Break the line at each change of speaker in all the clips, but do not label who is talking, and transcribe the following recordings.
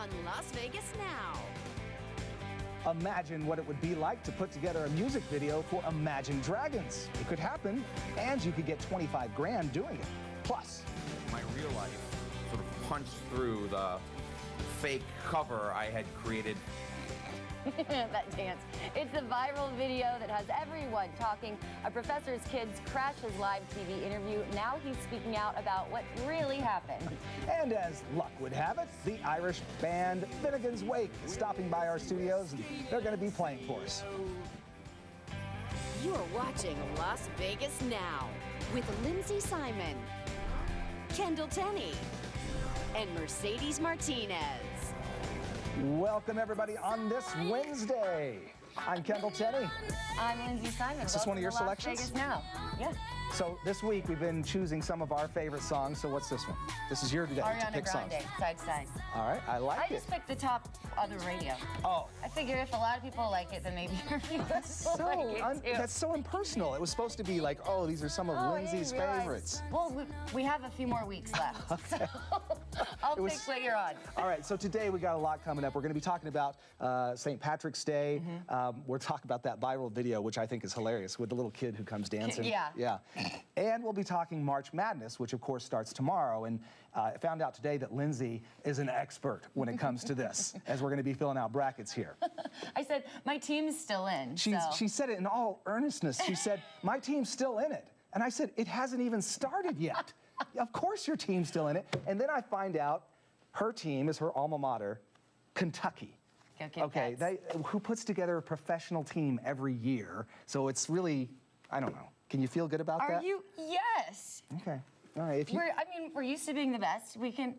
on Las Vegas Now.
Imagine what it would be like to put together a music video for Imagine Dragons. It could happen, and you could get 25 grand doing it. Plus,
my real life sort of punched through the fake cover I had created.
That dance. It's a viral video that has everyone talking. A professor's kids crashed his live TV interview. Now he's speaking out about what really happened.
And as luck would have it, the Irish band Finnegan's Wake is stopping by our studios, and they're going to be playing for us.
You are watching Las Vegas Now with Lindsey Simon, Kendall Tenney, and Mercedes Martinez.
Welcome, everybody, on this Wednesday. I'm Kendall Tenney.
I'm Lindsey Simon.
Is this one of your
Las
selections?
Vegas Now. Yeah.
So this week we've been choosing some of our favorite songs. So what's this one? This is your day to
Ariana
pick
Grande,
songs.
Side Side.
All right, I like
I
it.
just picked the top on the radio.
Oh.
I figure if a lot of people like it, then maybe
That's
will like it too.
that's so impersonal. It was supposed to be like, oh, these are some of Lindsey's
I didn't realize.
favorites.
Well, we have a few more weeks left.
Okay.
So I'll pick what you're on.
All right, so today we got a lot coming up. We're going to be talking about St. Patrick's Day. We're talking about that viral video, which I think is hilarious, with the little kid who comes dancing.
Yeah.
Yeah. And we'll be talking March Madness, which of course starts tomorrow. And I found out today that Lindsey is an expert when it comes to this, as we're going to be filling out brackets here.
I said, my team's still in.
She said it in all earnestness. She said, my team's still in it. And I said, it hasn't even started yet. Of course your team's still in it. And then I find out her team is her alma mater, Kentucky. Okay, who puts together a professional team every year. So it's really, I don't know. Can you feel good about that?
Are you? Yes.
Okay. All right.
We're used to being the best. We can.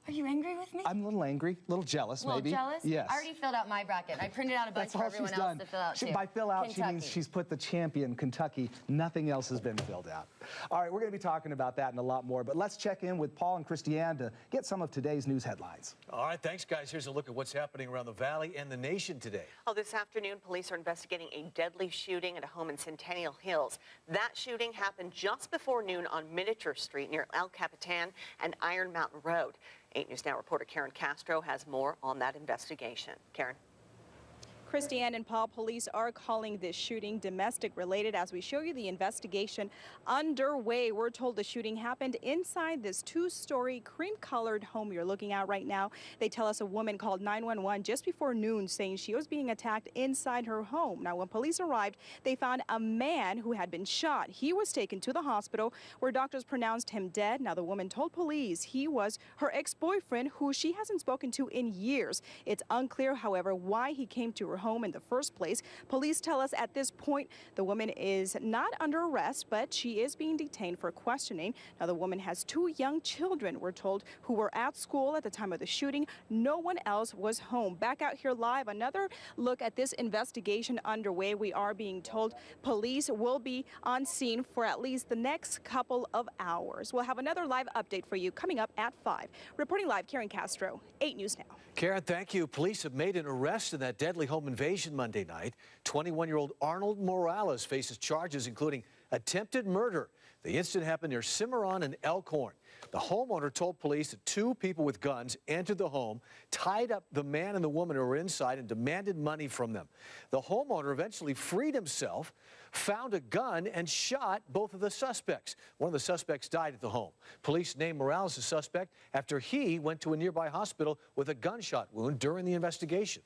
Are you angry with me?
I'm a little angry, a little jealous,
maybe.
maybe.
Jealous?
Yes.
I already filled out my bracket. I printed out a bunch
That's
for
all
everyone
she's
else
done.
to fill out too.
By fill out,
Kentucky.
she means she's put the champion, Kentucky. Nothing else has been filled out. All right, we're going to be talking about that and a lot more, but let's check in with Paul and Christiane to get some of today's news headlines.
All right, thanks, guys. Here's a look at what's happening around the valley and the nation today.
Oh, this afternoon, police are investigating a deadly shooting at a home in Centennial Hills. That shooting happened just before noon on Miniature Street near El Capitan and Iron Mountain Road. 8 News Now reporter Karen Castro has more on that investigation. Karen.
Christiane and Paul, police are calling this shooting domestic related. As we show you the investigation underway, we're told the shooting happened inside this two-story cream-colored home you're looking at right now. They tell us a woman called 911 just before noon saying she was being attacked inside her home. Now, when police arrived, they found a man who had been shot. He was taken to the hospital where doctors pronounced him dead. Now, the woman told police he was her ex-boyfriend who she hasn't spoken to in years. It's unclear, however, why he came to her home in the first place. Police tell us at this point the woman is not under arrest, but she is being detained for questioning. Now, the woman has 2 young children, we're told, who were at school at the time of the shooting. No one else was home. Back out here live, another look at this investigation underway. We are being told police will be on scene for at least the next couple of hours. We'll have another live update for you coming up at 5. Reporting live, Karen Castro, 8 News Now.
Karen, thank you. Police have made an arrest in that deadly home invasion Monday night. 21-year-old Arnold Morales faces charges including attempted murder. The incident happened near Cimarron and Elkhorn. The homeowner told police that 2 people with guns entered the home, tied up the man and the woman who were inside, and demanded money from them. The homeowner eventually freed himself, found a gun, and shot both of the suspects. One of the suspects died at the home. Police named Morales a suspect after he went to a nearby hospital with a gunshot wound during the investigation.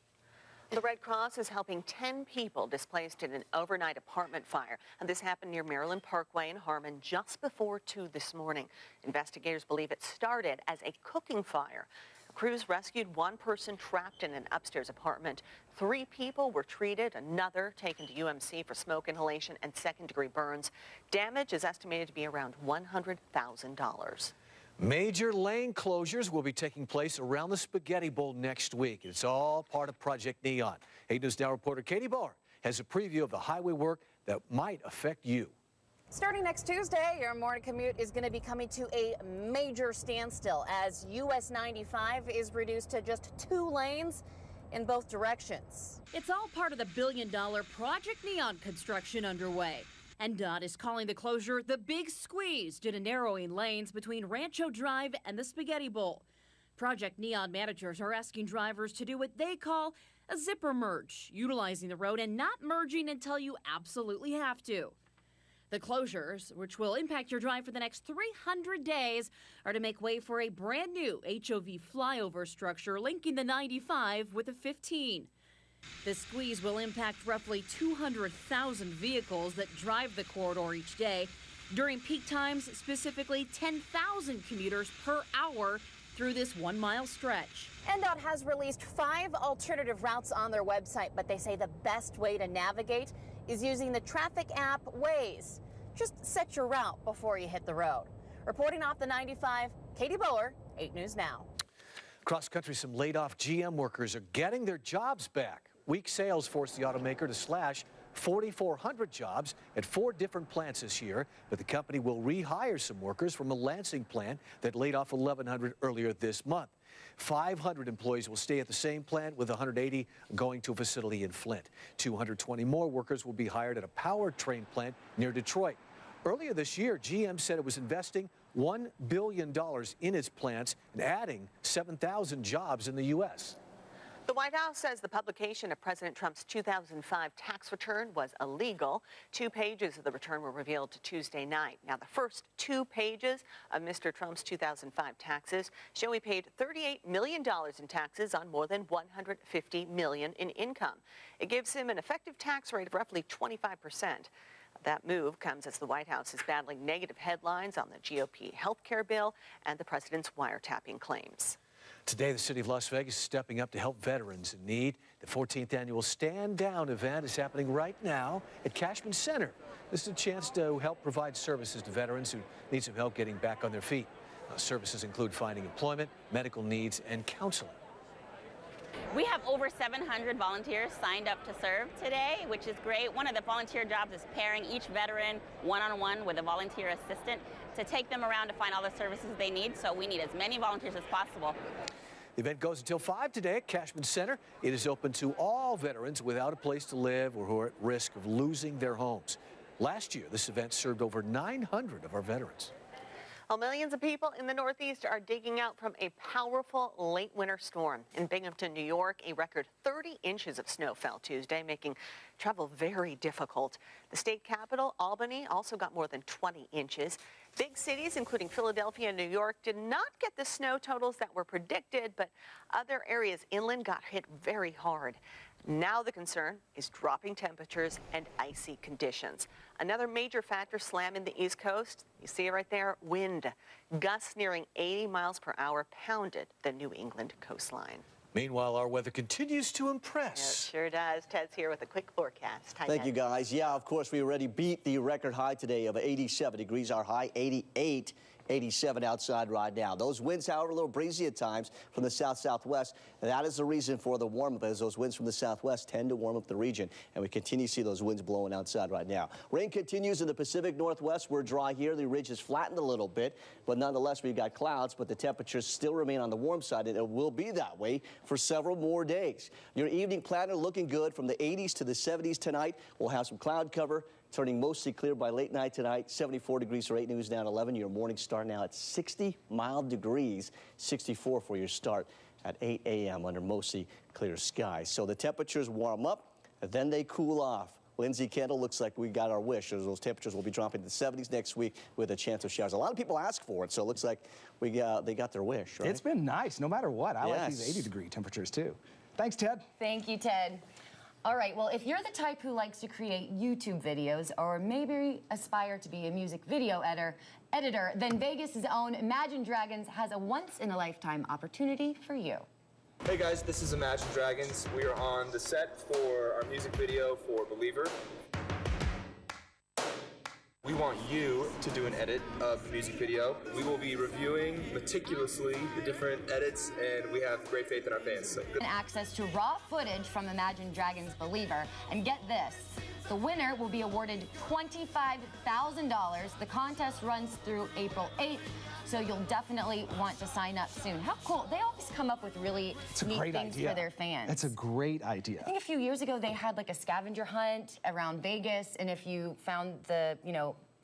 The Red Cross is helping 10 people displaced in an overnight apartment fire. And this happened near Maryland Parkway in Harmon just before 2 this morning. Investigators believe it started as a cooking fire. Crews rescued 1 person trapped in an upstairs apartment. 3 people were treated, another taken to UMC for smoke inhalation and second-degree burns. Damage is estimated to be around $100,000.
Major lane closures will be taking place around the Spaghetti Bowl next week. It's all part of Project Neon. 8 News Now reporter Katie Bauer has a preview of the highway work that might affect you.
Starting next Tuesday, your morning commute is going to be coming to a major standstill as US 95 is reduced to just 2 lanes in both directions.
It's all part of the billion-dollar Project Neon construction underway. And DOT is calling the closure the Big Squeeze due to narrowing lanes between Rancho Drive and the Spaghetti Bowl. Project Neon managers are asking drivers to do what they call a zipper merge, utilizing the road and not merging until you absolutely have to. The closures, which will impact your drive for the next 300 days, are to make way for a brand new HOV flyover structure linking the 95 with the 15. This squeeze will impact roughly 200,000 vehicles that drive the corridor each day. During peak times, specifically 10,000 commuters per hour through this 1-mile stretch.
NDOT has released 5 alternative routes on their website, but they say the best way to navigate is using the traffic app Waze. Just set your route before you hit the road. Reporting off the 95, Katie Bower, 8 News Now.
Across country, some laid-off GM workers are getting their jobs back. Weak sales forced the automaker to slash 4,400 jobs at 4 different plants this year, but the company will rehire some workers from a Lansing plant that laid off 1,100 earlier this month. 500 employees will stay at the same plant, with 180 going to a facility in Flint. 220 more workers will be hired at a powertrain plant near Detroit. Earlier this year, GM said it was investing $1 billion in its plants and adding 7,000 jobs in the U.S.
The White House says the publication of President Trump's 2005 tax return was illegal. 2 pages of the return were revealed Tuesday night. Now, the first 2 pages of Mr. Trump's 2005 taxes show he paid $38 million in taxes on more than $150 million in income. It gives him an effective tax rate of roughly 25%. That move comes as the White House is battling negative headlines on the GOP health care bill and the president's wiretapping claims.
Today, the city of Las Vegas is stepping up to help veterans in need. The 14th annual Stand Down event is happening right now at Cashman Center. This is a chance to help provide services to veterans who need some help getting back on their feet. Services include finding employment, medical needs, and counseling.
We have over 700 volunteers signed up to serve today, which is great. One of the volunteer jobs is pairing each veteran one-on-one with a volunteer assistant to take them around to find all the services they need. So we need as many volunteers as possible.
The event goes until 5 today at Cashman Center. It is open to all veterans without a place to live or who are at risk of losing their homes. Last year, this event served over 900 of our veterans.
Well, millions of people in the Northeast are digging out from a powerful late winter storm. In Binghamton, New York, a record 30 inches of snow fell Tuesday, making travel very difficult. The state capital, Albany, also got more than 20 inches. Big cities, including Philadelphia and New York, did not get the snow totals that were predicted, but other areas inland got hit very hard. Now the concern is dropping temperatures and icy conditions. Another major factor slamming the East Coast, you see it right there, wind. Gusts nearing 80 miles per hour pounded the New England coastline.
Meanwhile, our weather continues to impress.
It sure does. Ted's here with a quick forecast. Hi,
Thank
Ted.
you, guys. Yeah, of course, we already beat the record high today of 87 degrees. Our high 88. 87 outside right now. Those winds, however, a little breezy at times from the south-southwest. And that is the reason for the warm-up, as those winds from the southwest tend to warm up the region. And we continue to see those winds blowing outside right now. Rain continues in the Pacific Northwest. We're dry here. The ridge is flattened a little bit, but nonetheless, we've got clouds, but the temperatures still remain on the warm side, and it will be that way for several more days. Your evening planner looking good from the 80s to the 70s tonight. We'll have some cloud cover, turning mostly clear by late night tonight. 74 degrees for 8 News now at 11. Your morning start now at 60 mild degrees, 64 for your start at 8 a.m. under mostly clear skies. So the temperatures warm up, and then they cool off. Lindsey, Kendall, looks like we got our wish. Those temperatures will be dropping to the 70s next week with a chance of showers. A lot of people ask for it, so it looks like they got their wish, right?
It's been nice, no matter what. I like
Yes.
these 80-degree temperatures, too. Thanks, Ted.
Thank you, Ted. All right, well, if you're the type who likes to create YouTube videos or maybe aspire to be a music video editor, then Vegas' own Imagine Dragons has a once-in-a-lifetime opportunity for you.
Hey guys, this is Imagine Dragons. We are on the set for our music video for Believer. We want you to do an edit of the music video. We will be reviewing meticulously the different edits, and we have great faith in our fans. So good.
Access to raw footage from Imagine Dragons' Believer. And get this, the winner will be awarded $25,000. The contest runs through April 8th, so you'll definitely want to sign up soon. How cool. They always come up with really neat things for their fans.
It's a great idea.
I think a few years ago they had like a scavenger hunt around Vegas, and if you found the,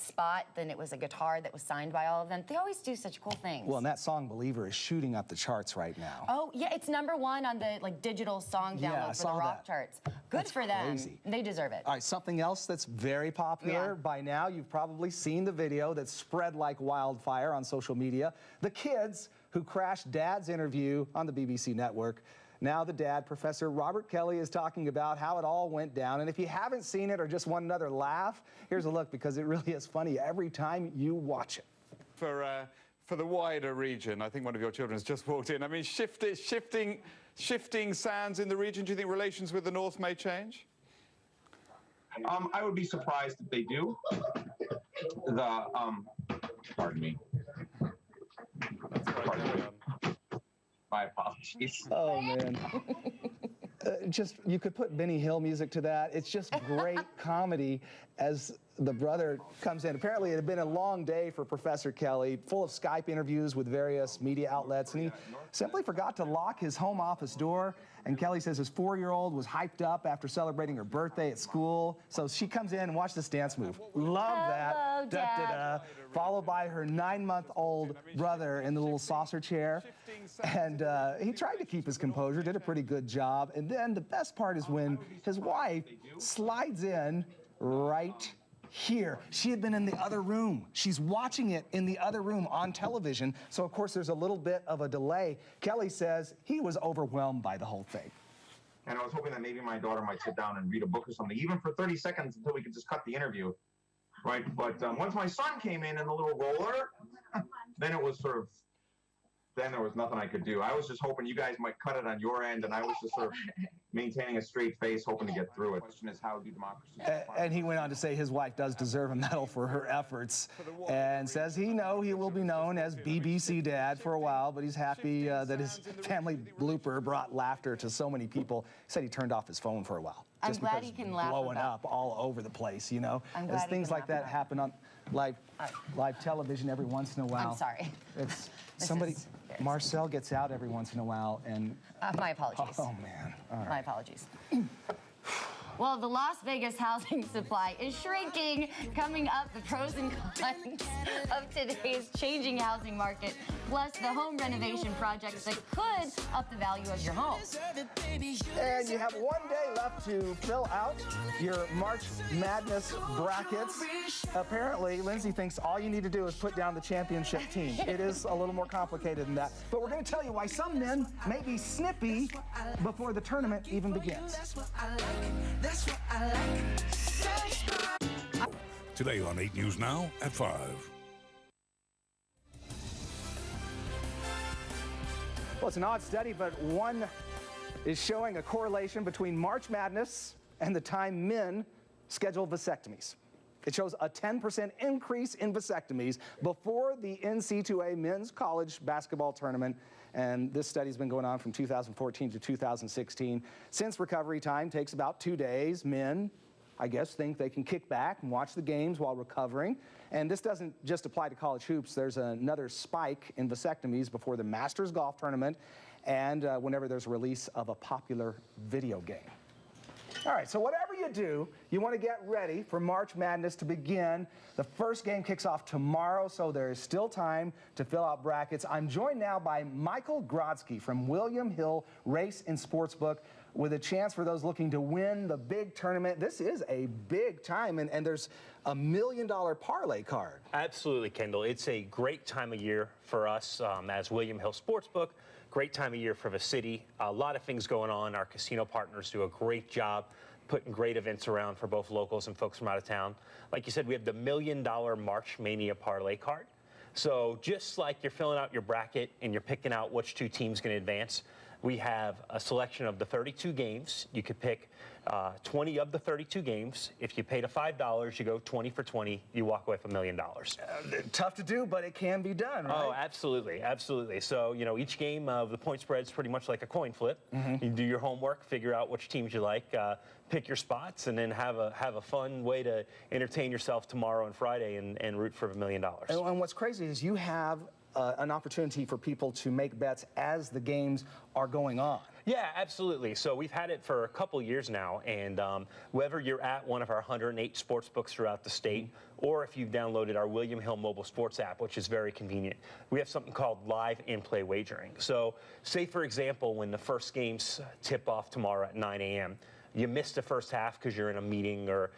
spot, then it was a guitar that was signed by all of them. They always do such cool things.
Well, and that song Believer is shooting up the charts right now.
Oh, yeah, it's #1 on the digital song download for the rock charts. Good for them.
Crazy.
They deserve it.
All right, something else that's very popular by now, you've probably seen the video that spread like wildfire on social media. The kids who crashed Dad's interview on the BBC network. Now the dad, Professor Robert Kelly, is talking about how it all went down. And if you haven't seen it or just want another laugh, here's a look, because it really is funny every time you watch it.
For the wider region, I think one of your children has just walked in. I mean, shifting sands in the region, do you think relations with the North may change?
I would be surprised if they do. Pardon me. My apologies.
Oh, man. You could put Benny Hill music to that. It's just great comedy as the brother comes in. Apparently, it had been a long day for Professor Kelly, full of Skype interviews with various media outlets, and he simply forgot to lock his home office door. And Kelly says his 4-year-old was hyped up after celebrating her birthday at school. So she comes in and watch this dance move. Love that.
Hello, Dad.
Followed by her 9-month-old brother in the little saucer chair. And he tried to keep his composure, did a pretty good job. And then the best part is when his wife slides in right here. She had been in the other room. She's watching it in the other room on television. So, of course, there's a little bit of a delay. Kelly says he was overwhelmed by the whole thing.
And I was hoping that maybe my daughter might sit down and read a book or something, even for 30 seconds until we could just cut the interview. Right? But once my son came in the little roller, then it was sort of, then there was nothing I could do. I was just hoping you guys might cut it on your end, and I was just sort of maintaining a straight face, hoping to get through it. The question is, how do democracy...
And he went on to say his wife does deserve a medal for her efforts, and says he will be known as BBC Dad for a while, but he's happy that his family blooper brought laughter to so many people. He said he turned off his phone for a while.
I'm glad he can laugh
blowing up all over the place, you know. As things like that happen on live television every once in a while.
I'm sorry.
It's somebody... Marcel gets out every once in a while, and...
my apologies.
Oh, man. All right.
My apologies. Well, the Las Vegas housing supply is shrinking. Coming up, the pros and cons of today's changing housing market, plus the home renovation projects that could up the value of your home.
And you have one day left to fill out your March Madness brackets. Apparently, Lindsey thinks all you need to do is put down the championship team. It is a little more complicated than that. But we're going to tell you why some men may be snippy before the tournament even begins.
Today on 8 News Now at 5.
Well, it's an odd study, but one is showing a correlation between March Madness and the time men schedule vasectomies. It shows a 10% increase in vasectomies before the NC2A men's college basketball tournament. And this study's been going on from 2014 to 2016. Since recovery time takes about 2 days, men, I guess, think they can kick back and watch the games while recovering. And this doesn't just apply to college hoops. There's another spike in vasectomies before the Masters golf tournament and whenever there's a release of a popular video game. All right, so whatever you do, you want to get ready for March Madness to begin. The first game kicks off tomorrow, so there is still time to fill out brackets. I'm joined now by Michael Grodzki from William Hill Race and Sportsbook with a chance for those looking to win the big tournament. This is a big time, and there's a $1 million parlay card.
Absolutely, Kendall. It's a great time of year for us as William Hill Sportsbook. Great time of year for the city. A lot of things going on. Our casino partners do a great job putting great events around for both locals and folks from out of town. Like you said, we have the $1 million March Mania parlay card. So just like you're filling out your bracket and you're picking out which 2 teams can advance, we have a selection of the 32 games. You could pick 20 of the 32 games. If you paid $5, you go 20 for 20. You walk away with $1 million.
Tough to do, but it can be done, right?
Oh, absolutely, absolutely. So, you know, each game of the point spread's pretty much like a coin flip. You do your homework, figure out which teams you like, pick your spots, and then have a fun way to entertain yourself tomorrow and Friday and root for $1 million.
And what's crazy is you have an opportunity for people to make bets as the games are going on.
Yeah, absolutely. So we've had it for a couple years now, and whether you're at one of our 108 sports books throughout the state, or if you've downloaded our William Hill mobile sports app, which is very convenient, we have something called live in-play wagering. So say, for example, when the first games tip off tomorrow at 9 a.m., you missed the first half because you're in a meeting, or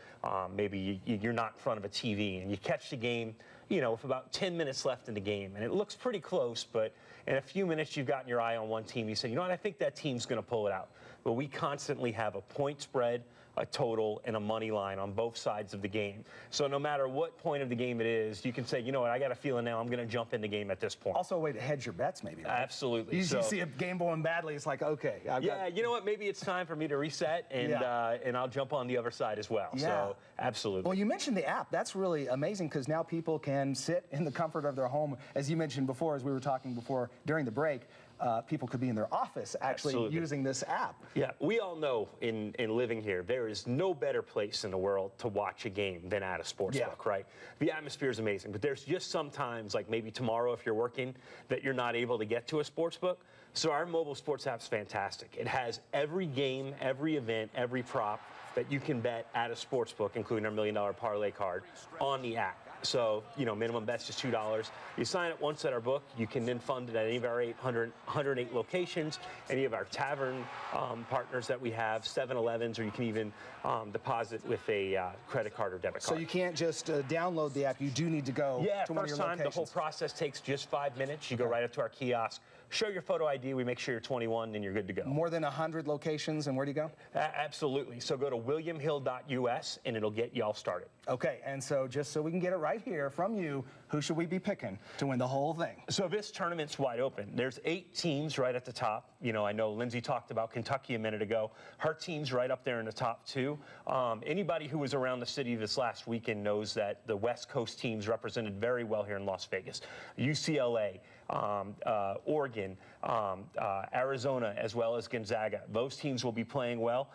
maybe you're not in front of a TV, and you catch the game, with about 10 minutes left in the game, and it looks pretty close, but in a few minutes you've gotten your eye on one team. You say, you know what, I think that team's going to pull it out. But we constantly have a point spread, a total, and a money line on both sides of the game. So no matter what point of the game it is, you can say, you know what, I got a feeling now I'm going to jump in the game at this point.
Also a way to hedge your bets, maybe. Right?
Absolutely.
You see a game going badly, it's like, okay.
You know what, maybe it's time for me to reset, and I'll jump on the other side as well.
Yeah.
So absolutely.
Well, you mentioned the app. That's really amazing, because now people can sit in the comfort of their home. As you mentioned before, as we were talking before during the break, people could be in their office actually using this app.
Yeah, we all know in living here, there is no better place in the world to watch a game than at a sports book, right? The atmosphere is amazing, but there's just sometimes, like maybe tomorrow if you're working, that you're not able to get to a sports book. So our mobile sports app's fantastic. It has every game, every event, every prop that you can bet at a sports book, including our $1 Million Parlay card, on the app. So, minimum bet's just $2. You sign up once at our book. You can then fund it at any of our 108 locations, any of our tavern partners that we have, 7-Elevens, or you can even deposit with a credit card or debit card.
So you can't just download the app. You do need to go to one of your locations.
First time, the whole process takes just 5 minutes. You go right up to our kiosk, show your photo ID, we make sure you're 21, and you're good to go.
More than 100 locations, and where do you go?
Absolutely. So go to williamhill.us, and it'll get you all started.
Okay, and so just so we can get it right here from you, who should we be picking to win the whole thing?
So this tournament's wide open. There's 8 teams right at the top. I know Lindsey talked about Kentucky a minute ago. Her team's right up there in the top 2. Anybody who was around the city this last weekend knows that the West Coast teams represented very well here in Las Vegas. UCLA, Oregon, Arizona, as well as Gonzaga. Those teams will be playing well.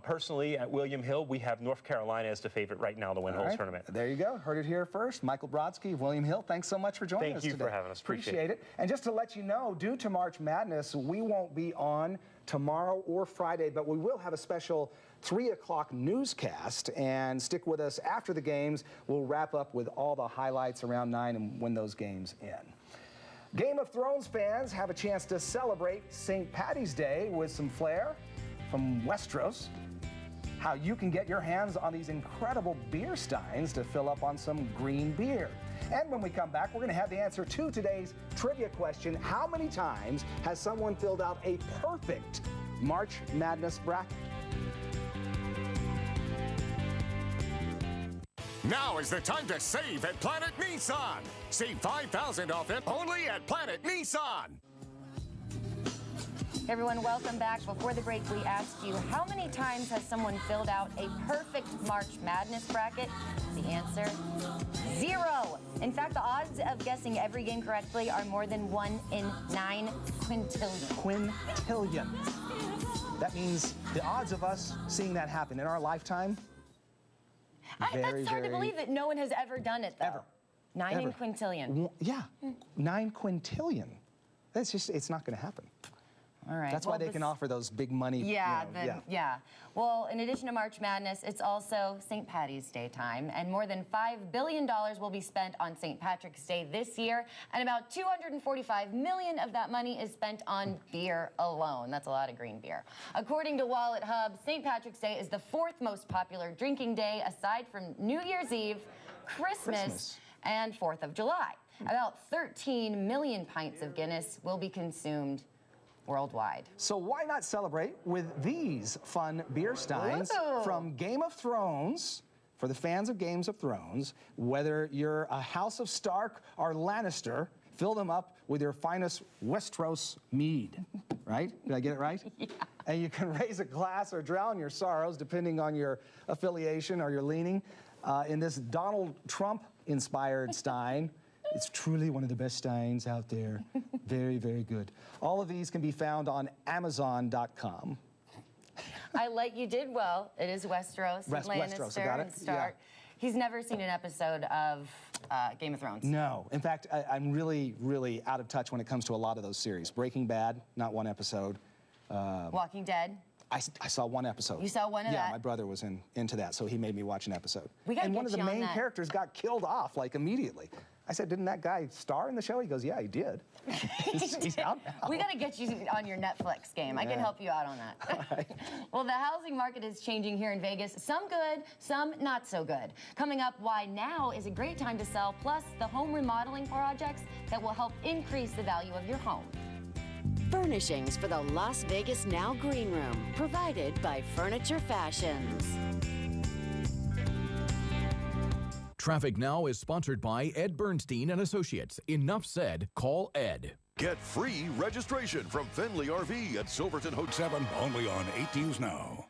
Personally, at William Hill, we have North Carolina as the favorite right now to win the whole tournament.
There you go. Heard it here first. Michael Brodsky of William Hill, thanks so much for joining us today.
Thank you for having us. Appreciate it.
And just to let you know, due to March Madness, we won't be on tomorrow or Friday, but we will have a special 3 o'clock newscast, and stick with us after the games. We'll wrap up with all the highlights around 9 and when those games end. Game of Thrones fans have a chance to celebrate St. Paddy's Day with some flair from Westeros. How you can get your hands on these incredible beer steins to fill up on some green beer. And when we come back, we're going to have the answer to today's trivia question. How many times has someone filled out a perfect March Madness bracket?
Now is the time to save at Planet Nissan. Save $5,000 off it only at Planet Nissan.
Hey everyone, welcome back. Before the break, we asked you, how many times has someone filled out a perfect March Madness bracket? The answer, 0. In fact, the odds of guessing every game correctly are more than 1 in 9 quintillion.
Quintillion. That means the odds of us seeing that happen in our lifetime,
that's hard to believe that no one has ever done it, though.
Ever.
9 in quintillion.
Yeah, 9 quintillion. That's just, it's not going to happen.
All right.
That's why they can offer those big money.
Yeah. Well, in addition to March Madness, it's also St. Paddy's Day time, and more than $5 billion will be spent on St. Patrick's Day this year, and about $245 million of that money is spent on beer alone. That's a lot of green beer. According to Wallet Hub, St. Patrick's Day is the 4th most popular drinking day, aside from New Year's Eve, Christmas. And 4th of July. About 13 million pints of Guinness will be consumed worldwide.
So why not celebrate with these fun beer steins from Game of Thrones? For the fans of Games of Thrones, whether you're a House of Stark or Lannister, fill them up with your finest Westeros mead, right? Did I get it right?
Yeah.
And you can raise a glass or drown your sorrows, depending on your affiliation or your leaning, in this Donald Trump-inspired stein. It's truly one of the best steins out there. Very, very good. All of these can be found on Amazon.com.
You did well. It is Westeros, Lannister,
Westeros, I got it.
and Stark.
Yeah.
He's never seen an episode of Game of Thrones?
No. In fact, I'm really, really out of touch when it comes to a lot of those series. Breaking Bad, not one episode.
Walking Dead?
I saw one episode.
You saw one of that?
Yeah, my brother was into that, so he made me watch an episode.
We gotta
and one
get
of the
you on
main
that.
characters got killed off, like, immediately. I said, didn't that guy star in the show? He goes, yeah, he did. He's out now.
We got to get you on your Netflix game. I can help you out on that. Well, the housing market is changing here in Vegas. Some good, some not so good. Coming up, why now is a great time to sell, plus the home remodeling projects that will help increase the value of your home.
Furnishings for the Las Vegas Now Green Room, provided by Furniture Fashions.
Traffic Now is sponsored by Ed Bernstein and Associates. Enough said, call Ed.
Get free registration from Finley RV at Silverton Hotel 7, only on 8 News Now.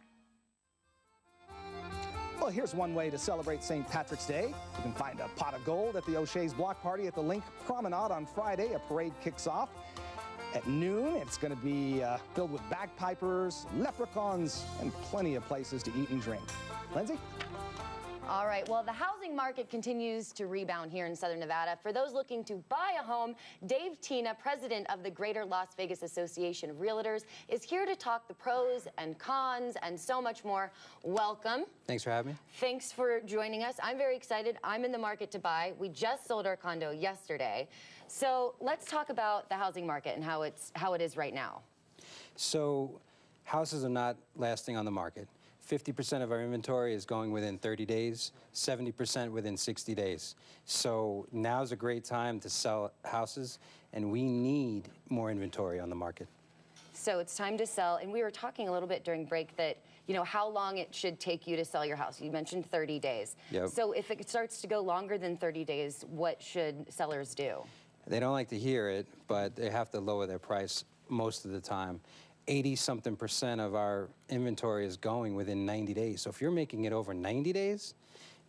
Well, here's one way to celebrate St. Patrick's Day. You can find a pot of gold at the O'Shea's block party at the Link Promenade on Friday. A parade kicks off at noon. It's going to be filled with bagpipers, leprechauns, and plenty of places to eat and drink. Lindsay?
All right, well, the housing market continues to rebound here in Southern Nevada. For those looking to buy a home, Dave Tina, president of the Greater Las Vegas Association of Realtors, is here to talk the pros and cons and so much more. Welcome.
Thanks for having me.
Thanks for joining us. I'm very excited. I'm in the market to buy. We just sold our condo yesterday. So let's talk about the housing market and how it is right now.
So houses are not lasting on the market. 50% of our inventory is going within 30 days, 70% within 60 days. So now's a great time to sell houses, and we need more inventory on the market.
So it's time to sell, and we were talking a little bit during break that, you know, how long it should take you to sell your house. You mentioned 30 days.
Yep.
So if it starts to go longer than 30 days, what should sellers do?
They don't like to hear it, but they have to lower their price most of the time. 80-something% of our inventory is going within 90 days. So if you're making it over 90 days,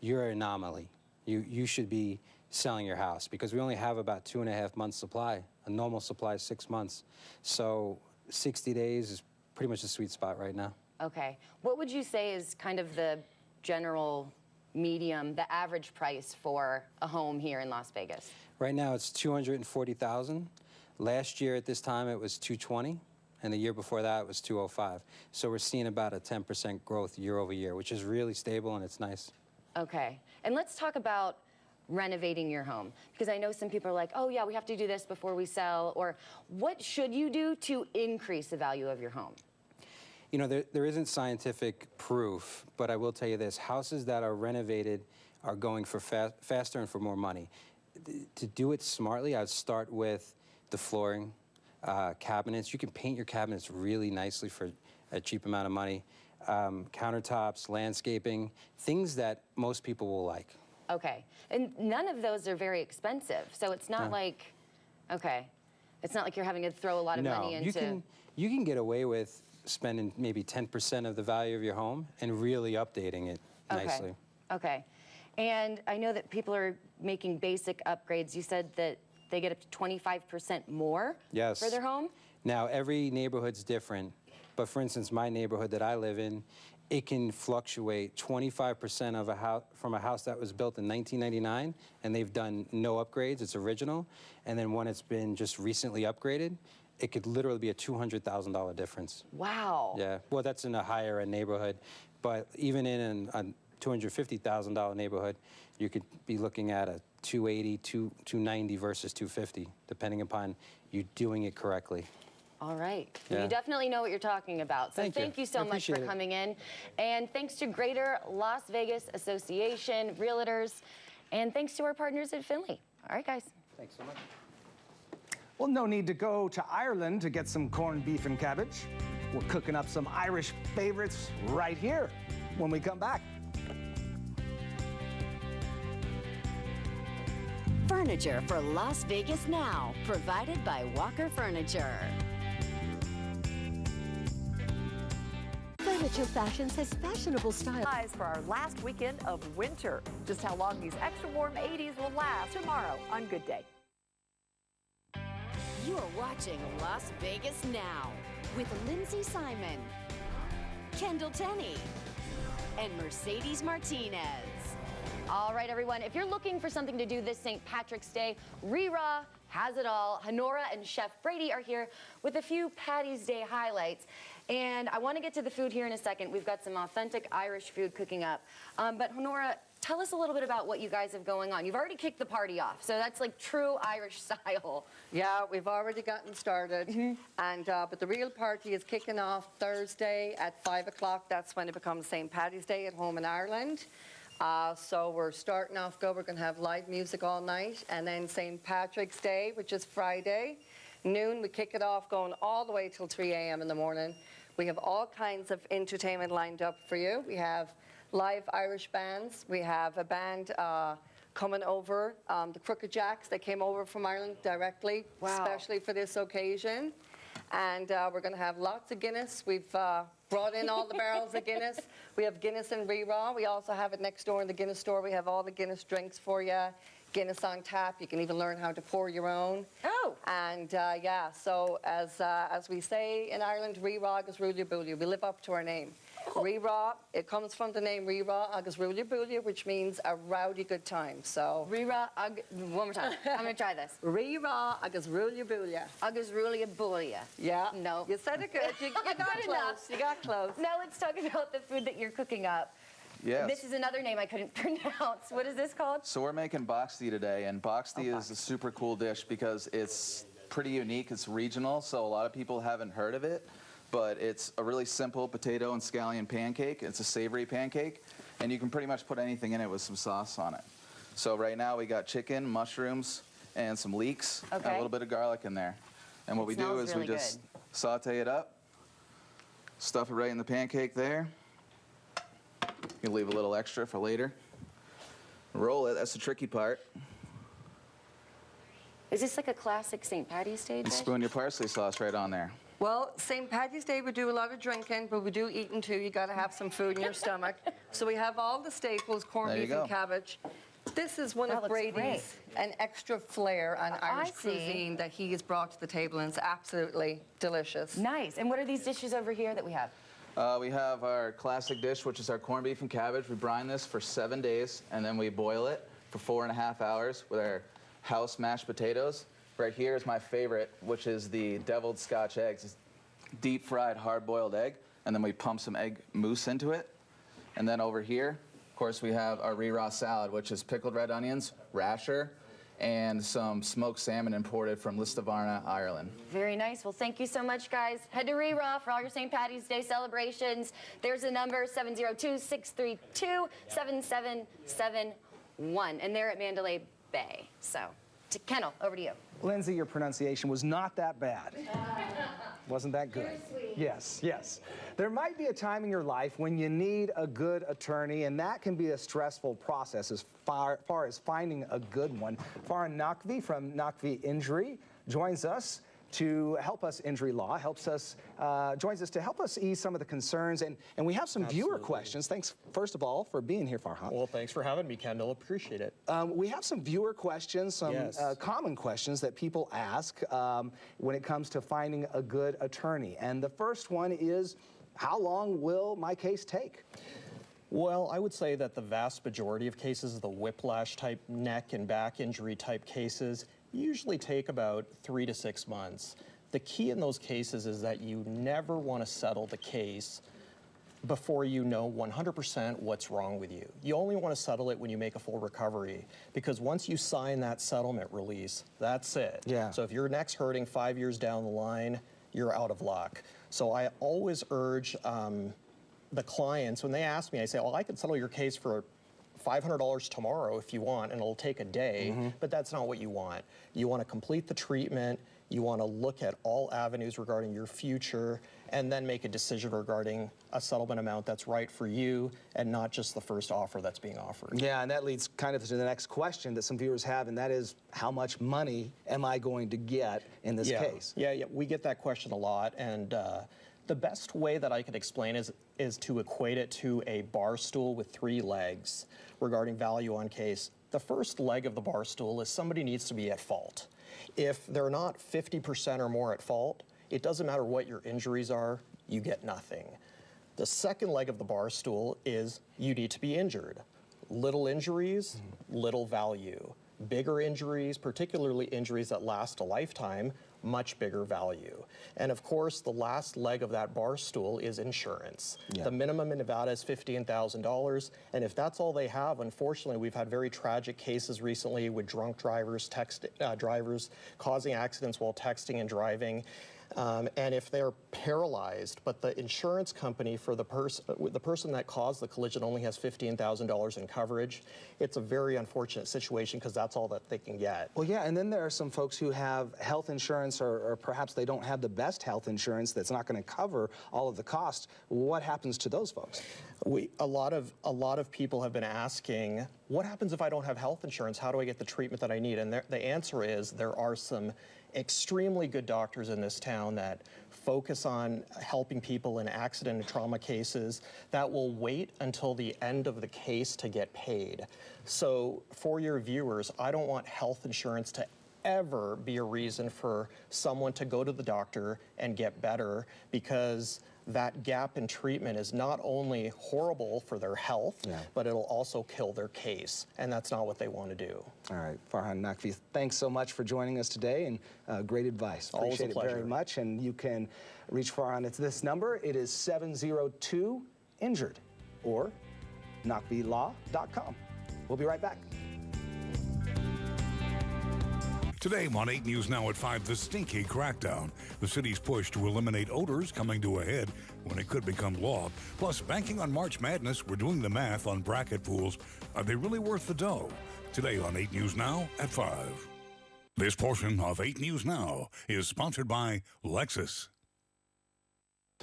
you're an anomaly. You should be selling your house because we only have about 2.5 months supply. A normal supply is 6 months. So 60 days is pretty much the sweet spot right now.
Okay. What would you say is kind of the general medium, the average price for a home here in Las Vegas?
Right now it's $240,000. Last year at this time it was $220,000. And the year before that was $205,000. So we're seeing about a 10% growth year over year, which is really stable and it's nice.
Okay. And let's talk about renovating your home. Because I know some people are like, oh yeah, we have to do this before we sell. Or what should you do to increase the value of your home?
You know, there isn't scientific proof, but I will tell you this. Houses that are renovated are going for faster and for more money. To do it smartly, I'd start with the flooring. Cabinets. You can paint your cabinets really nicely for a cheap amount of money. Countertops, landscaping, things that most people will like.
Okay. And none of those are very expensive. So it's not like, okay, it's not like you're having to throw a lot of money into...
You can get away with spending maybe 10% of the value of your home and really updating it nicely.
Okay. And I know that people are making basic upgrades. You said that they get up to 25% more for their home?
Now, every neighborhood's different, but for instance, my neighborhood that I live in, it can fluctuate 25% of from a house that was built in 1999, and they've done no upgrades, it's original, and then when it's been just recently upgraded, it could literally be a $200,000 difference.
Wow.
Yeah, well, that's in a higher end neighborhood, but even in a $250,000 neighborhood, you could be looking at a $280,000, $290,000 versus $250,000, depending upon you doing it correctly.
All right.
Yeah.
You definitely know what you're talking about. So thank you so much for coming in. And thanks to Greater Las Vegas Association, Realtors, and thanks to our partners at Finley. All right, guys.
Thanks so much.
Well, no need to go to Ireland to get some corned beef and cabbage. We're cooking up some Irish favorites right here when we come back.
Furniture for Las Vegas Now, provided by Walker Furniture.
Furniture Fashions has fashionable style.
For our last weekend of winter. Just how long these extra warm 80s will last tomorrow on Good Day.
You are watching Las Vegas Now with Lindsey Simon, Kendall Tenney, and Mercedes Martinez
All right, everyone, if you're looking for something to do this St. Patrick's Day, Rira has it all. Honora and Chef Brady are here with a few Patty's Day highlights. And I want to get to the food here in a second. We've got some authentic Irish food cooking up. But Honora, tell us a little bit about what you guys have going on. You've already kicked the party off, so that's like true Irish style.
Yeah, we've already gotten started. And but the real party is kicking off Thursday at 5 o'clock. That's when it becomes St. Paddy's Day at home in Ireland. So we're starting off good. We're going to have live music all night. And then St. Patrick's Day, which is Friday, noon, we kick it off going all the way till 3 a.m. in the morning. We have all kinds of entertainment lined up for you. We have live Irish bands. We have a band coming over, the Crooked Jacks. They came over from Ireland directly, especially for this occasion. And we're going to have lots of Guinness. We've brought in all the barrels of Guinness. We have Guinness and Rira. We also have it next door in the Guinness store. We have all the Guinness drinks for you. Guinness on tap. You can even learn how to pour your own.
Oh.
And yeah, so as we say in Ireland, Rira agus Rúlia Búlia. We live up to our name. Rira, it comes from the name Rira agus Rúlia Búlia, which means a rowdy good time. So
Rira, one more time. I'm going to try this.
Rira agus Rúlia Búlia.
Agus Rúlia Búlia.
Yeah.
No.
You said it good. You got
Good
close.
enough.
You got close.
Now let's talk about the food that you're cooking up.
Yes.
This is another name I couldn't pronounce. What is this called?
So we're making boxty today, and boxty is a super cool dish because it's pretty unique. It's regional, so a lot of people haven't heard of it, but it's a really simple potato and scallion pancake. It's a savory pancake, and you can pretty much put anything in it with some sauce on it. So right now we got chicken, mushrooms, and some leeks, and a little bit of garlic in there. And what we do is we just saute it up, stuff it right in the pancake there. You can leave a little extra for later. Roll it, that's the tricky part.
Is this like a classic St. Paddy's Day dish?
And spoon your parsley sauce right on there.
Well, St. Paddy's Day, we do a lot of drinking, but we do eating too. You got to have some food in your stomach. So we have all the staples, corned beef and cabbage. This is one of Brady's, an extra flair on Irish cuisine that he has brought to the table, and it's absolutely delicious.
Nice. And what are these dishes over here that we have?
We have our classic dish, which is our corned beef and cabbage. We brine this for 7 days, and then we boil it for 4.5 hours with our house mashed potatoes. Right here is my favorite, which is the deviled Scotch eggs. It's deep-fried, hard-boiled egg, and then we pump some egg mousse into it. And then over here, of course, we have our Rira salad, which is pickled red onions, rasher, and some smoked salmon imported from Listavarna, Ireland.
Very nice. Well, thank you so much, guys. Head to Rira for all your St. Paddy's Day celebrations. There's a number, 702-632-7771. And they're at Mandalay Bay. So, to Kendall, over to you.
Lindsey, your pronunciation was not that bad. Wasn't that good? Yes, yes. There might be a time in your life when you need a good attorney, and that can be a stressful process as far as finding a good one. Farhan Naqvi from Naqvi Injury joins us to help us. Injury Law joins us to help us ease some of the concerns, and we have some viewer questions. Thanks, first of all, for being here, Farhan.
Well, thanks for having me, Kendall. Appreciate it.
We have some viewer questions, some common questions that people ask when it comes to finding a good attorney. And the first one is, how long will my case take?
Well, I would say that the vast majority of cases, the whiplash type neck and back injury type cases, usually take about 3 to 6 months. The key in those cases is that you never want to settle the case before you know 100% what's wrong with you. You only want to settle it when you make a full recovery, because once you sign that settlement release, that's it.
Yeah.
So if your neck's hurting 5 years down the line, you're out of luck. So I always urge the clients, when they ask me, I say, well, I can settle your case for $500 tomorrow if you want, and it'll take a day, but that's not what you want. You want to complete the treatment, you want to look at all avenues regarding your future, and then make a decision regarding a settlement amount that's right for you, and not just the first offer that's being offered.
Yeah, and that leads kind of to the next question that some viewers have, and that is, how much money am I going to get in this case?
Yeah, we get that question a lot, and the best way that I could explain is to equate it to a bar stool with 3 legs regarding value on case. The first leg of the bar stool is somebody needs to be at fault. If they're not 50% or more at fault, it doesn't matter what your injuries are, you get nothing. The second leg of the bar stool is you need to be injured. Little injuries, little value. Bigger injuries, particularly injuries that last a lifetime, much bigger value. And of course, the last leg of that bar stool is insurance.
Yeah.
The minimum in Nevada is $15,000, and if that's all they have, unfortunately, we've had very tragic cases recently with drunk drivers, drivers causing accidents while texting and driving. And if they're paralyzed, but the insurance company for the person that caused the collision only has $15,000 in coverage, it's a very unfortunate situation because that's all that they can get.
Well, yeah, and then there are some folks who have health insurance, or perhaps they don't have the best health insurance that's not going to cover all of the costs. What happens to those folks?
A lot of people have been asking, what happens if I don't have health insurance? How do I get the treatment that I need? And the answer is there are some extremely good doctors in this town that focus on helping people in accident and trauma cases that will wait until the end of the case to get paid. So for your viewers, I don't want health insurance to ever be a reason for someone to go to the doctor and get better, because that gap in treatment is not only horrible for their health, but it'll also kill their case, and that's not what they want to do.
All right, Farhan Naqvi, thanks so much for joining us today, and great advice.
Always a pleasure.
Appreciate it very much, and you can reach Farhan. It's this number. It is 702-INJURED, or naqvilaw.com. We'll be right back.
Today on 8 News Now at 5, the stinky crackdown. The city's push to eliminate odors coming to a head when it could become law. Plus, banking on March Madness, we're doing the math on bracket pools. Are they really worth the dough? Today on 8 News Now at 5. This portion of 8 News Now is sponsored by Lexus.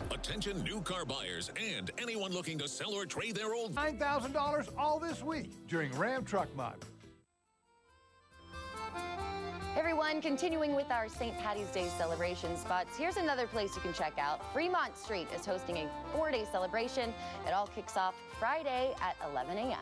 Attention new car buyers and anyone looking to sell or trade their old
$9,000 all this week during Ram Truck Month.
Hey everyone, continuing with our St. Patty's Day celebration spots, here's another place you can check out. Fremont Street is hosting a 4-day celebration. It all kicks off Friday at 11 a.m.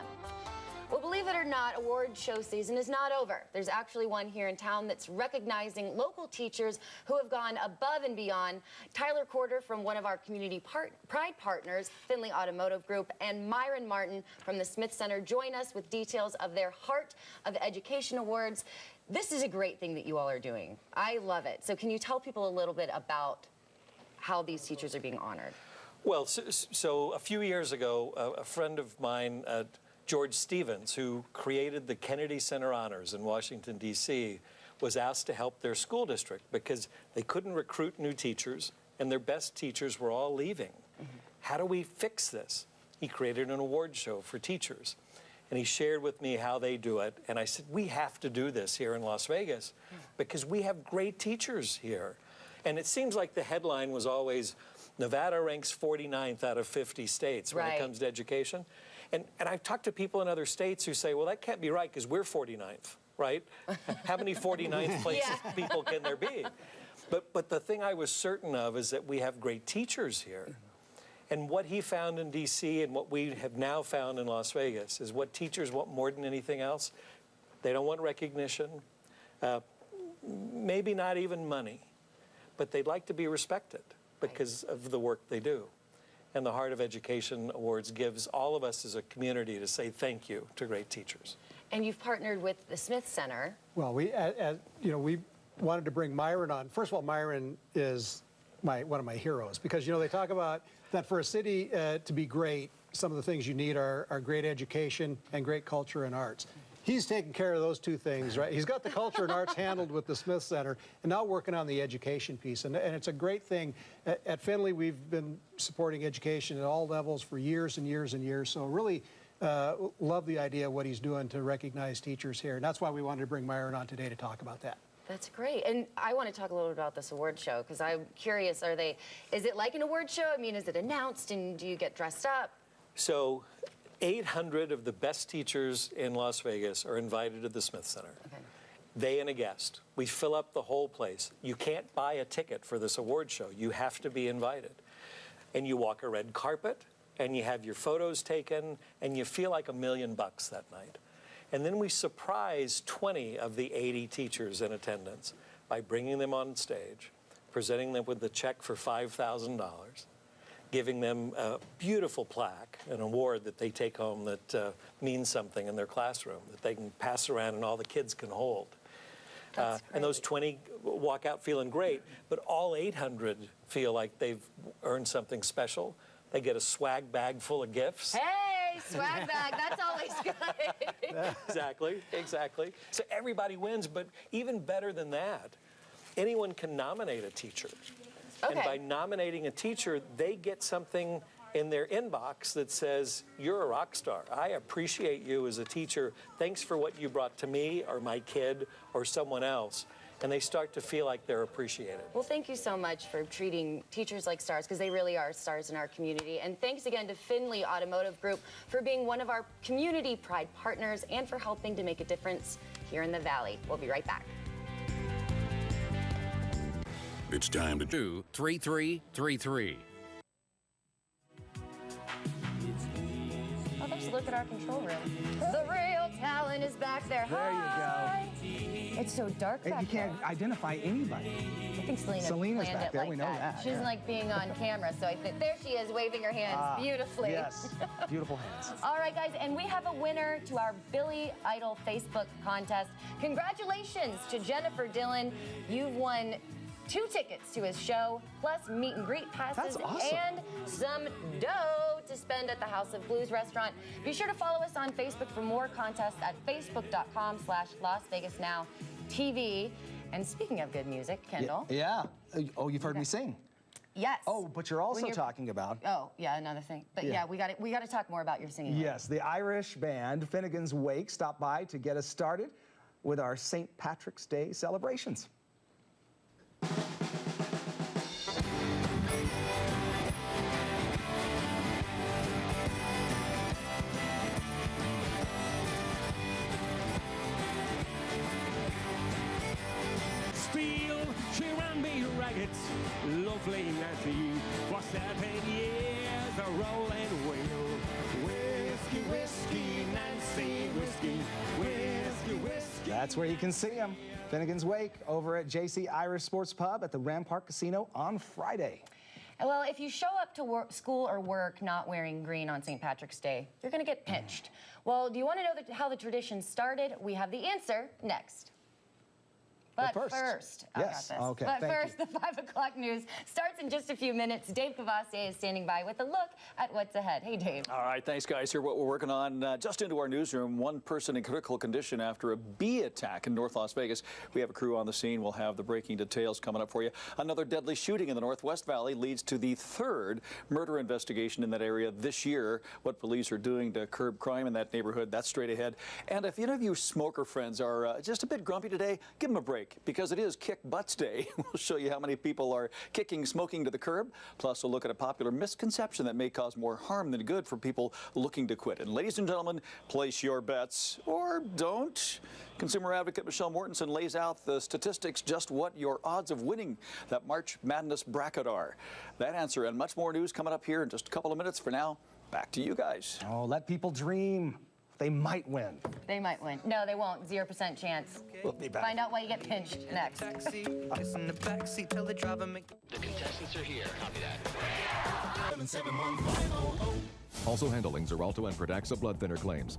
Well, believe it or not, award show season is not over. There's actually one here in town that's recognizing local teachers who have gone above and beyond. Tyler Corder from one of our community pride partners, Finley Automotive Group, and Myron Martin from the Smith Center join us with details of their Heart of Education Awards. This is a great thing that you all are doing. I love it. So can you tell people a little bit about how these teachers are being honored?
Well, so a few years ago, a friend of mine, George Stevens, who created the Kennedy Center Honors in Washington, D.C., was asked to help their school district because they couldn't recruit new teachers and their best teachers were all leaving. How do we fix this? He created an award show for teachers. And he shared with me how they do it. And I said, we have to do this here in Las Vegas because we have great teachers here. And it seems like the headline was always, Nevada ranks 49th out of 50 states when it comes to education. And I've talked to people in other states who say, well, that can't be right because we're 49th, right? How many 49th places people can there be? But the thing I was certain of is that we have great teachers here. And what he found in D.C. and what we have now found in Las Vegas is what teachers want more than anything else. They don't want recognition, maybe not even money, but they'd like to be respected because of the work they do. And the Heart of Education Awards gives all of us as a community to say thank you to great teachers.
And you've partnered with the Smith Center.
Well, we wanted to bring Myron on. First of all, Myron is one of my heroes because, they talk about that for a city to be great, some of the things you need are great education and great culture and arts. He's taking care of those two things, right? He's got the culture and arts handled with the Smith Center and now working on the education piece. And it's a great thing. At Finley, we've been supporting education at all levels for years and years and years. So really love the idea of what he's doing to recognize teachers here. And that's why we wanted to bring Myron on today to talk about that.
That's great. And I want to talk a little bit about this award show because I'm curious, is it like an award show? I mean, is it announced and do you get dressed up?
So 800 of the best teachers in Las Vegas are invited to the Smith Center. Okay. They and a guest. We fill up the whole place. You can't buy a ticket for this award show. You have to be invited. And you walk a red carpet and you have your photos taken and you feel like $1 million that night. And then we surprise 20 of the 80 teachers in attendance by bringing them on stage, presenting them with the check for $5,000, giving them a beautiful plaque, an award that they take home that means something in their classroom, that they can pass around and all the kids can hold. And those 20 walk out feeling great, but all 800 feel like they've earned something special. They get a swag bag full of gifts.
Hey, swag bag, that's always good.
Exactly. So everybody wins, but even better than that, anyone can nominate a teacher.
Okay.
And by nominating a teacher, they get something in their inbox that says, you're a rock star. I appreciate you as a teacher. Thanks for what you brought to me or my kid or someone else. And they start to feel like they're appreciated.
Well, thank you so much for treating teachers like stars, because they really are stars in our community. And thanks again to Findlay Automotive Group for being one of our community pride partners and for helping to make a difference here in the Valley. We'll be right back.
It's time to do 3333.
Oh, there's a look at our control room. The real talent is back there.
There you
Hi. It's so dark back
You can't identify anybody.
I think
Selena's
planned
back
it
there.
like
We know that.
She doesn't like being on camera, so I think there she is, waving her hands beautifully.
Yes, beautiful hands.
All right, guys, and we have a winner to our Billy Idol Facebook contest. Congratulations to Jennifer Dillon. You've won 2 tickets to his show, plus meet and greet passes.
That's awesome.
And some dough to spend at the House of Blues restaurant. Be sure to follow us on Facebook for more contests at facebook.com/LasVegasNowTV. And speaking of good music, Kendall.
Yeah. Oh, you've heard me sing.
Yes.
Oh, but you're also talking about.
Oh, yeah, another thing. But yeah, we got to talk more about your singing.
Yes, the Irish band Finnegan's Wake stopped by to get us started with our St. Patrick's Day celebrations.
Steel, she ran me ragged, lovely Nancy, for 7 years a rolling wheel. Whiskey, whiskey, Nancy, whiskey, whiskey, whiskey.
That's where you can see them. Finnegan's Wake over at JC Irish Sports Pub at the Rampart Casino on Friday.
Well, if you show up to school or work not wearing green on St. Patrick's Day, you're going to get pinched. Well, do you want to know how the tradition started? We have the answer next. But first, I got this.
Okay,
but
thank
first, the 5 o'clock news starts in just a few minutes. Dave Cavassier is standing by with a look at what's ahead. Hey, Dave.
All right, thanks, guys. Here, what we're working on just into our newsroom. One person in critical condition after a bee attack in North Las Vegas. We have a crew on the scene. We'll have the breaking details coming up for you. Another deadly shooting in the Northwest Valley leads to the 3rd murder investigation in that area this year. What police are doing to curb crime in that neighborhood, that's straight ahead. And if any of you smoker friends are just a bit grumpy today, give them a break, because it is Kick Butts Day. We'll show you how many people are kicking smoking to the curb. Plus, we'll look at a popular misconception that may cause more harm than good for people looking to quit. And ladies and gentlemen, place your bets, or don't. Consumer advocate Michelle Mortensen lays out the statistics, just what your odds of winning that March Madness bracket are. That answer and much more news coming up here in just a couple of minutes. For now, back to you guys.
Oh, let people dream. They might win.
They might win. No, they won't. 0% chance.
We'll be back.
Find out why you get pinched next.
The contestants are here. Copy that. 771-500.
Also handling Xarelto and Pradaxa blood thinner claims.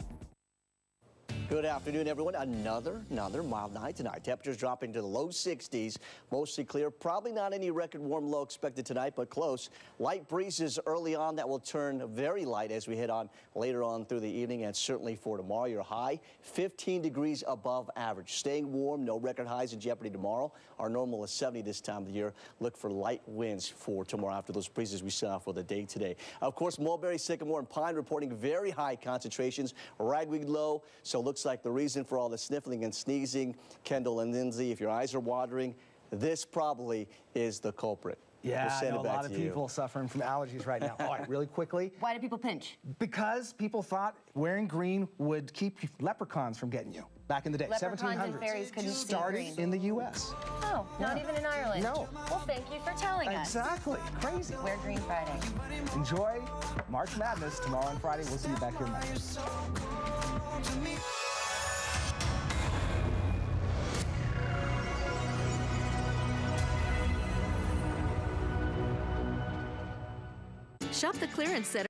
Good afternoon, everyone. Another mild night tonight. Temperatures dropping to the low 60s, mostly clear. Probably not any record warm low expected tonight, but close. Light breezes early on that will turn very light as we head on later on through the evening, and certainly for tomorrow. Your high 15 degrees above average. Staying warm, no record highs in jeopardy tomorrow. Our normal is 70 this time of the year. Look for light winds for tomorrow after those breezes we saw for the day today. Of course, mulberry, sycamore, and pine reporting very high concentrations. Ragweed low, so looks like the reason for all the sniffling and sneezing. Kendall and Lindsey, if your eyes are watering, this probably is the culprit.
Yeah,
we'll
I know a lot of people suffering from allergies right now. All right, really quickly.
Why do people pinch?
Because people thought wearing green would keep leprechauns from getting you back in the day.
Leprechauns and fairies couldn't see
Started
green.
in the U.S.
Oh, not even in Ireland.
No.
Well, thank you for telling us.
Exactly. Crazy.
Wear green Friday.
Enjoy March Madness tomorrow and Friday. We'll see you back here Monday.
Shop the clearance center.